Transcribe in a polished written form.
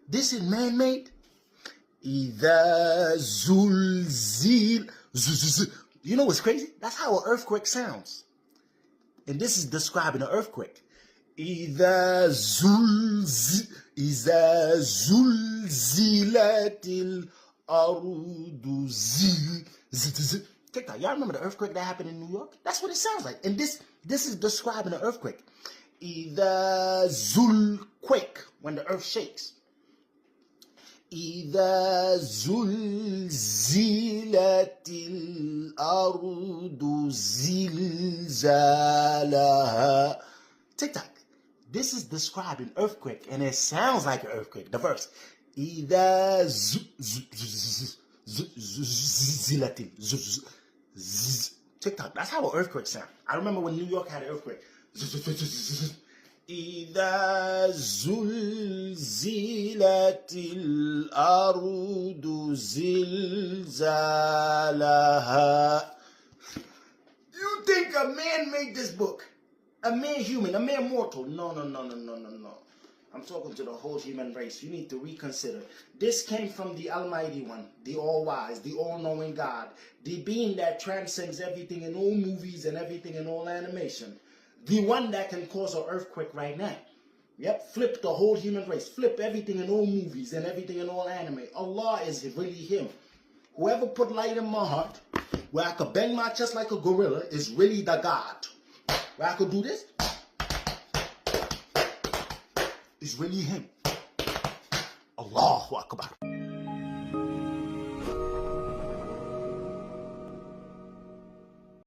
This is man-made. إذا زلزل. You know what's crazy? That's how an earthquake sounds. And this is describing an earthquake. إذا زلزلت الأرض زل. TikTok, y'all remember the earthquake that happened in New York? That's what it sounds like. And this is describing an earthquake. إذا quake, when the earth shakes. إذا زلزلت الأرض زلزالها. TikTok, this is describing earthquake, and it sounds like an earthquake. The verse. إذا زلزلت. TikTok, that's how an earthquake sounds. I remember when New York had an earthquake. إذا زلزلت الأرض زلزالها. You think a man made this book? A man human, a man mortal? No. I'm talking to the whole human race. You need to reconsider. This came from the Almighty One, the All-Wise, the All-Knowing God, the being that transcends everything in all movies and everything in all animation. The one that can cause an earthquake right now. Yep, flip the whole human race. Flip everything in all movies and everything in all anime. Allah is really Him. Whoever put light in my heart, where I could bang my chest like a gorilla, is really the God. Where I could do this, is really Him. Allahu Akbar.